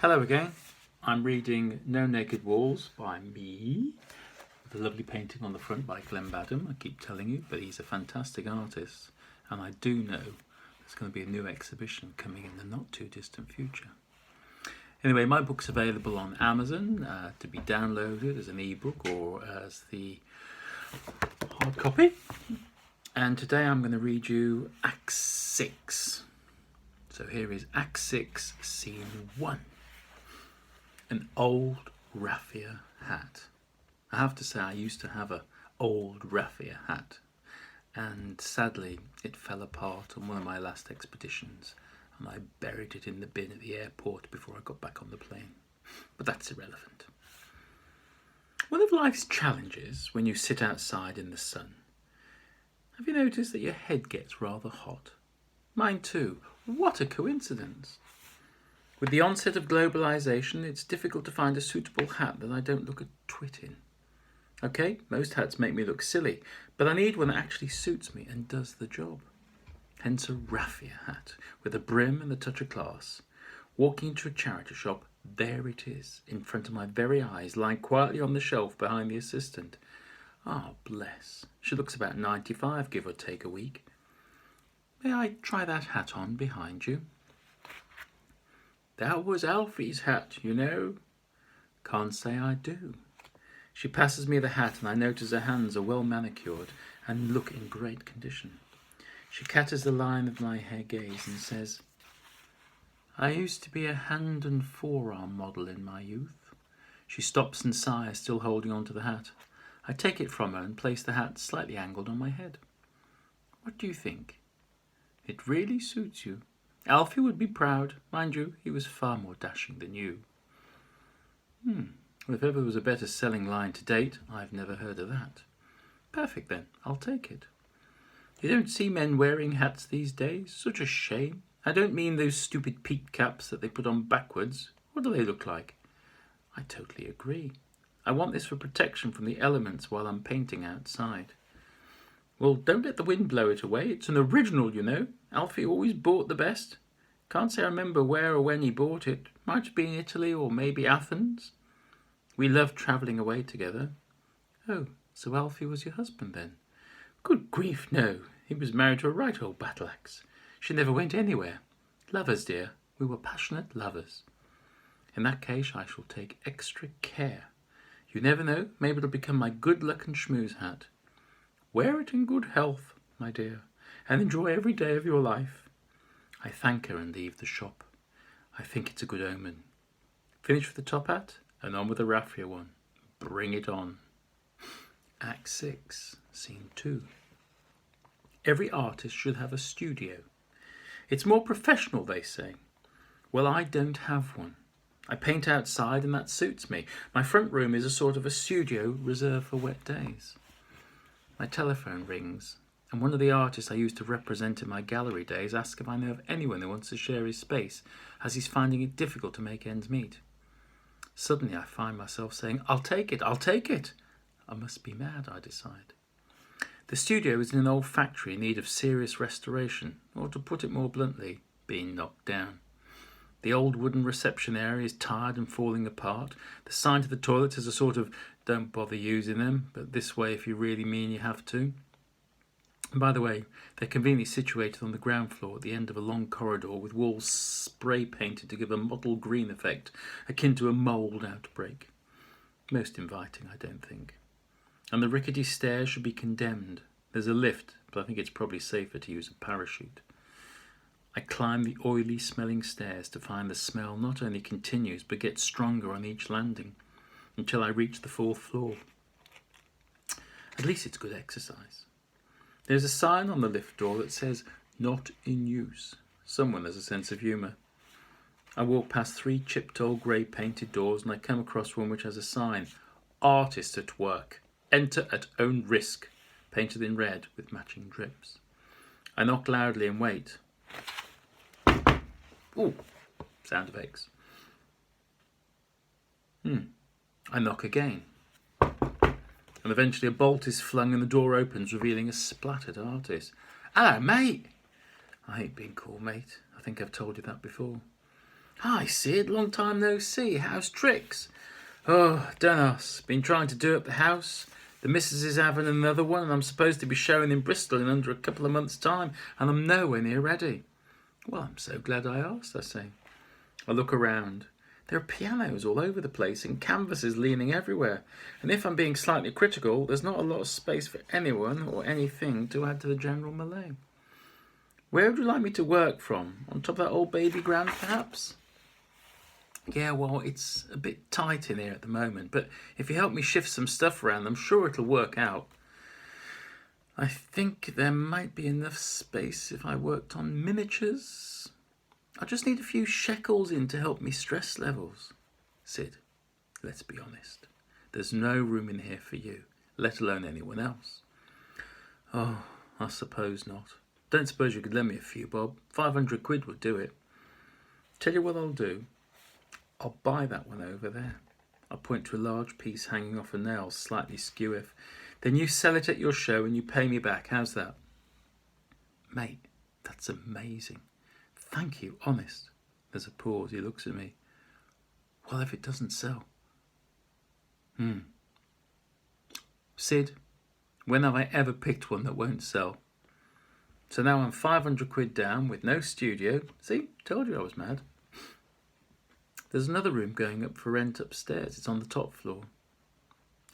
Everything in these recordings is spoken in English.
Hello again. I'm reading No Naked Walls by me, with a lovely painting on the front by Glenn Badham. I keep telling you, but he's a fantastic artist, and I do know there's going to be a new exhibition coming in the not too distant future. Anyway, my book's available on Amazon to be downloaded as an ebook or as the hard copy. And today I'm going to read you Act 6. So here is Act 6, Scene 1. An old raffia hat. I have to say I used to have an old raffia hat, and sadly it fell apart on one of my last expeditions, and I buried it in the bin at the airport before I got back on the plane. But that's irrelevant. One of life's challenges when you sit outside in the sun. Have you noticed that your head gets rather hot? Mine too. What a coincidence. With the onset of globalisation, it's difficult to find a suitable hat that I don't look a twit in. Okay, most hats make me look silly, but I need one that actually suits me and does the job. Hence a raffia hat, with a brim and a touch of class. Walking into a charity shop, there it is, in front of my very eyes, lying quietly on the shelf behind the assistant. Ah, bless. She looks about 95, give or take a week. May I try that hat on behind you? That was Alfie's hat, you know. Can't say I do. She passes me the hat and I notice her hands are well manicured and look in great condition. She catches the line of my hair gaze and says, I used to be a hand and forearm model in my youth. She stops and sighs, still holding on to the hat. I take it from her and place the hat slightly angled on my head. What do you think? It really suits you. Alfie would be proud. Mind you, he was far more dashing than you. Well, if ever there was a better selling line to date, I've never heard of that. Perfect then, I'll take it. You don't see men wearing hats these days. Such a shame. I don't mean those stupid peaked caps that they put on backwards. What do they look like? I totally agree. I want this for protection from the elements while I'm painting outside. Well, don't let the wind blow it away. It's an original, you know. Alfie always bought the best. Can't say I remember where or when he bought it. Might have been Italy or maybe Athens. We loved travelling away together. Oh, so Alfie was your husband then? Good grief, no. He was married to a right old battle axe. She never went anywhere. Lovers, dear. We were passionate lovers. In that case, I shall take extra care. You never know. Maybe it'll become my good luck and schmooze hat. Wear it in good health, my dear, and enjoy every day of your life. I thank her and leave the shop. I think it's a good omen. Finish with the top hat and on with the raffia one. Bring it on. Act 6, Scene 2. Every artist should have a studio. It's more professional, they say. Well, I don't have one. I paint outside and that suits me. My front room is a sort of a studio reserved for wet days. My telephone rings, and one of the artists I used to represent in my gallery days asks if I know of anyone who wants to share his space, as he's finding it difficult to make ends meet. Suddenly I find myself saying, I'll take it, I'll take it. I must be mad, I decide. The studio is in an old factory in need of serious restoration, or to put it more bluntly, being knocked down. The old wooden reception area is tired and falling apart. The sign to the toilets is a sort of, don't bother using them, but this way if you really mean you have to. And by the way, they're conveniently situated on the ground floor at the end of a long corridor with walls spray painted to give a mottled green effect, akin to a mould outbreak. Most inviting, I don't think. And the rickety stairs should be condemned. There's a lift, but I think it's probably safer to use a parachute. I climb the oily smelling stairs to find the smell not only continues but gets stronger on each landing until I reach the 4th floor. At least it's good exercise. There's a sign on the lift door that says, not in use. Someone has a sense of humour. I walk past 3 chipped old grey painted doors and I come across one which has a sign, Artist at work. Enter at own risk, painted in red with matching drips. I knock loudly and wait. Ooh, sound effects. I knock again. And eventually a bolt is flung and the door opens, revealing a splattered artist. Hello, mate. I hate being called mate. I think I've told you that before. Hi Sid, long time no see. How's tricks? Oh, done us. Been trying to do up the house. The missus is having another one and I'm supposed to be showing in Bristol in under a couple of months' time and I'm nowhere near ready. Well, I'm so glad I asked, I say. I look around. There are pianos all over the place and canvases leaning everywhere. And if I'm being slightly critical, there's not a lot of space for anyone or anything to add to the general melee. Where would you like me to work from? On top of that old baby grand, perhaps? Yeah, well, it's a bit tight in here at the moment, but if you help me shift some stuff around, I'm sure it'll work out. I think there might be enough space if I worked on miniatures. I just need a few shekels in to help me stress levels. Sid, let's be honest. There's no room in here for you, let alone anyone else. Oh, I suppose not. Don't suppose you could lend me a few, Bob. 500 quid would do it. Tell you what I'll do. I'll buy that one over there. I'll point to a large piece hanging off a nail, slightly skew-if. Then you sell it at your show and you pay me back. How's that? Mate, that's amazing. Thank you, honest. There's a pause. He looks at me. Well, if it doesn't sell? Sid, when have I ever picked one that won't sell? So now I'm 500 quid down with no studio. See, told you I was mad. There's another room going up for rent upstairs. It's on the top floor.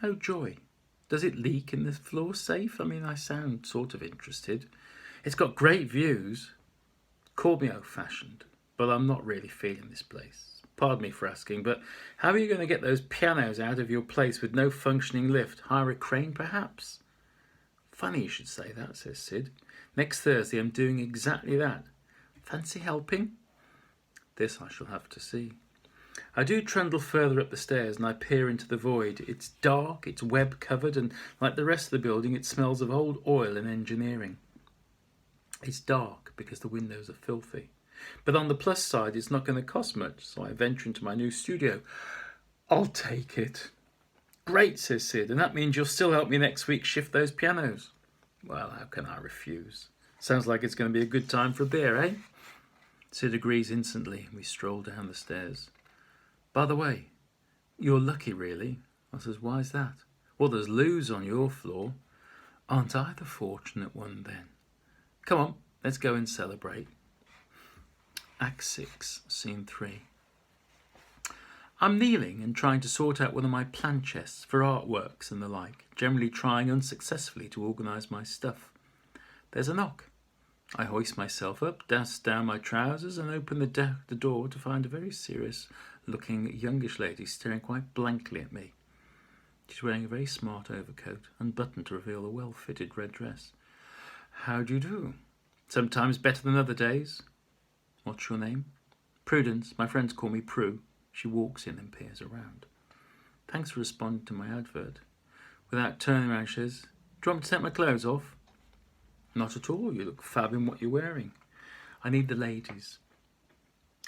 Oh, joy. Does it leak in the floor safe? I mean, I sound sort of interested. It's got great views. Call me old-fashioned, but I'm not really feeling this place. Pardon me for asking, but how are you going to get those pianos out of your place with no functioning lift? Hire a crane, perhaps? Funny you should say that, says Sid. Next Thursday I'm doing exactly that. Fancy helping? This I shall have to see. I do trundle further up the stairs and I peer into the void. It's dark, it's web covered, and like the rest of the building it smells of old oil and engineering. It's dark because the windows are filthy. But on the plus side, it's not going to cost much, so I venture into my new studio. I'll take it. Great, says Sid, and that means you'll still help me next week shift those pianos. Well, how can I refuse? Sounds like it's going to be a good time for a beer, eh? Sid agrees instantly, and we stroll down the stairs. By the way, you're lucky, really. I says, why's that? Well, there's loos on your floor. Aren't I the fortunate one, then? Come on, let's go and celebrate. Act 6, Scene 3. I'm kneeling and trying to sort out one of my plant chests for artworks and the like, generally trying unsuccessfully to organise my stuff. There's a knock. I hoist myself up, dust down my trousers and open the door to find a very serious-looking youngish lady staring quite blankly at me. She's wearing a very smart overcoat, unbuttoned to reveal a well-fitted red dress. How do you do? Sometimes better than other days. What's your name? Prudence. My friends call me Prue. She walks in and peers around. Thanks for responding to my advert. Without turning around, she says, do you want me to take my clothes off? Not at all. You look fab in what you're wearing. I need the ladies.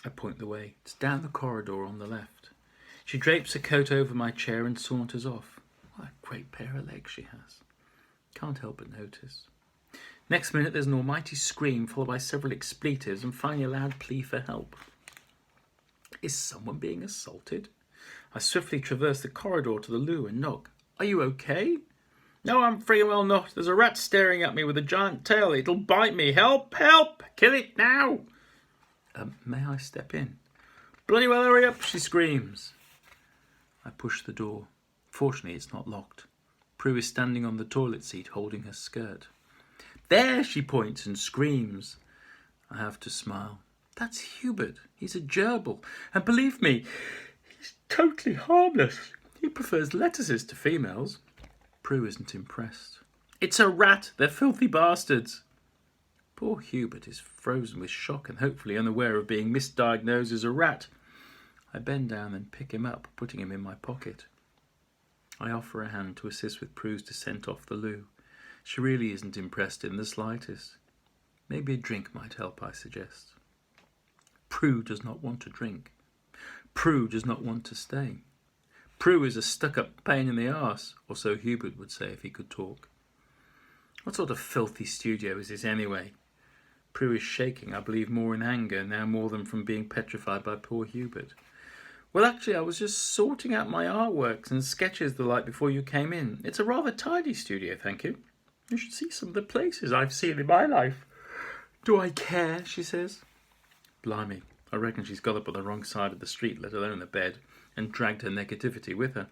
I point the way. It's down the corridor on the left. She drapes her coat over my chair and saunters off. What a great pair of legs she has. Can't help but notice. Next minute there's an almighty scream followed by several expletives and finally a loud plea for help. Is someone being assaulted? I swiftly traverse the corridor to the loo and knock. Are you okay? No, I'm freaking well not. There's a rat staring at me with a giant tail. It'll bite me. Help! Help! Kill it now! May I step in? Bloody well, hurry up, she screams. I push the door. Fortunately, it's not locked. Prue is standing on the toilet seat holding her skirt. There, she points and screams. I have to smile. That's Hubert. He's a gerbil. And believe me, he's totally harmless. He prefers lettuces to females. Prue isn't impressed. It's a rat. They're filthy bastards. Poor Hubert is frozen with shock and hopefully unaware of being misdiagnosed as a rat. I bend down and pick him up, putting him in my pocket. I offer a hand to assist with Prue's descent off the loo. She really isn't impressed in the slightest. Maybe a drink might help, I suggest. Prue does not want to drink. Prue does not want to stay. Prue is a stuck-up pain in the arse, or so Hubert would say if he could talk. What sort of filthy studio is this anyway? Prue is shaking, I believe more in anger now more than from being petrified by poor Hubert. Well, actually, I was just sorting out my artworks and sketches the night before you came in. It's a rather tidy studio, thank you. You should see some of the places I've seen in my life. Do I care, she says. Blimey, I reckon she's got up on the wrong side of the street, let alone the bed, and dragged her negativity with her.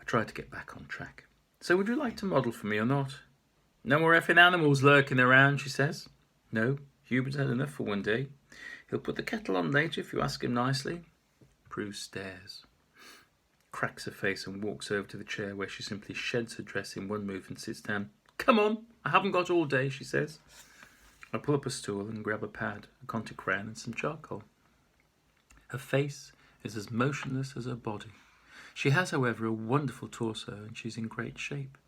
I tried to get back on track. So would you like to model for me or not? No more effing animals lurking around, she says. No, Hubert's had enough for one day. He'll put the kettle on later if you ask him nicely. Prue stares, cracks her face and walks over to the chair where she simply sheds her dress in one move and sits down. Come on, I haven't got all day, she says. I pull up a stool and grab a pad, a Conte crayon and some charcoal. Her face is as motionless as her body. She has, however, a wonderful torso and she's in great shape.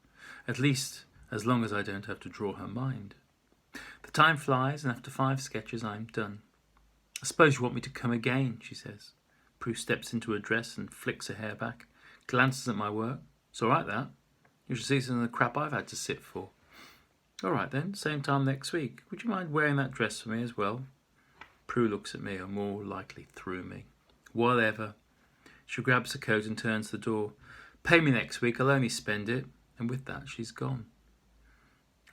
At least, as long as I don't have to draw her mind. The time flies and after 5 sketches I'm done. I suppose you want me to come again, she says. Prue steps into her dress and flicks her hair back, glances at my work. It's all right, that. You should see some of the crap I've had to sit for. All right, then, same time next week. Would you mind wearing that dress for me as well? Prue looks at me, or more likely through me. Whatever. She grabs her coat and turns to the door. Pay me next week, I'll only spend it. And with that, she's gone.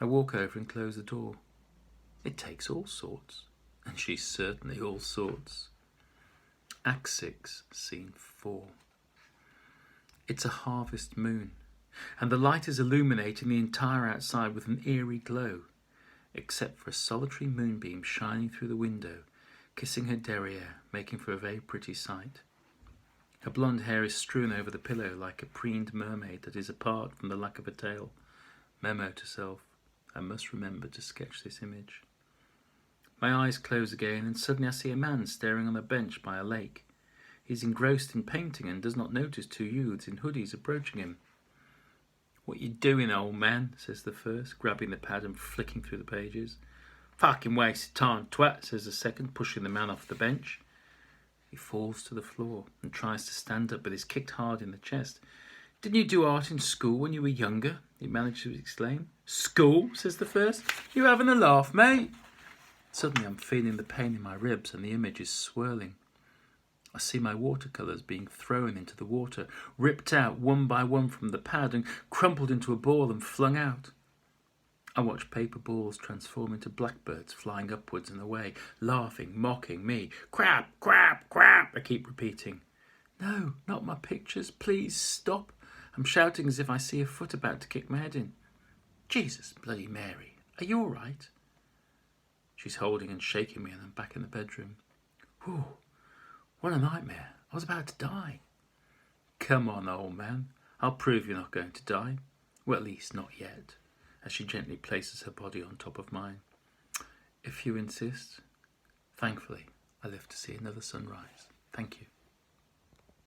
I walk over and close the door. It takes all sorts. And she's certainly all sorts. Act 6, Scene 4. It's a harvest moon, and the light is illuminating the entire outside with an eerie glow, except for a solitary moonbeam shining through the window, kissing her derriere, making for a very pretty sight. Her blonde hair is strewn over the pillow like a preened mermaid that is apart from the lack of a tail. Memo to self, I must remember to sketch this image. My eyes close again, and suddenly I see a man staring on a bench by a lake. He's engrossed in painting and does not notice 2 youths in hoodies approaching him. What you doing, old man? Says the first, grabbing the pad and flicking through the pages. Fucking waste of time, twat, says the second, pushing the man off the bench. He falls to the floor and tries to stand up, but is kicked hard in the chest. Didn't you do art in school when you were younger? He managed to exclaim. School? Says the first. You having a laugh, mate? Suddenly I'm feeling the pain in my ribs and the image is swirling. I see my watercolours being thrown into the water, ripped out one by one from the pad and crumpled into a ball and flung out. I watch paper balls transform into blackbirds flying upwards and away, laughing, mocking me. Crap, crap, crap, I keep repeating. No, not my pictures, please stop. I'm shouting as if I see a foot about to kick my head in. Jesus bloody Mary, are you all right? She's holding and shaking me and I'm back in the bedroom. Whew, what a nightmare. I was about to die. Come on, old man. I'll prove you're not going to die. Well, at least not yet, as she gently places her body on top of mine. If you insist. Thankfully, I live to see another sunrise. Thank you.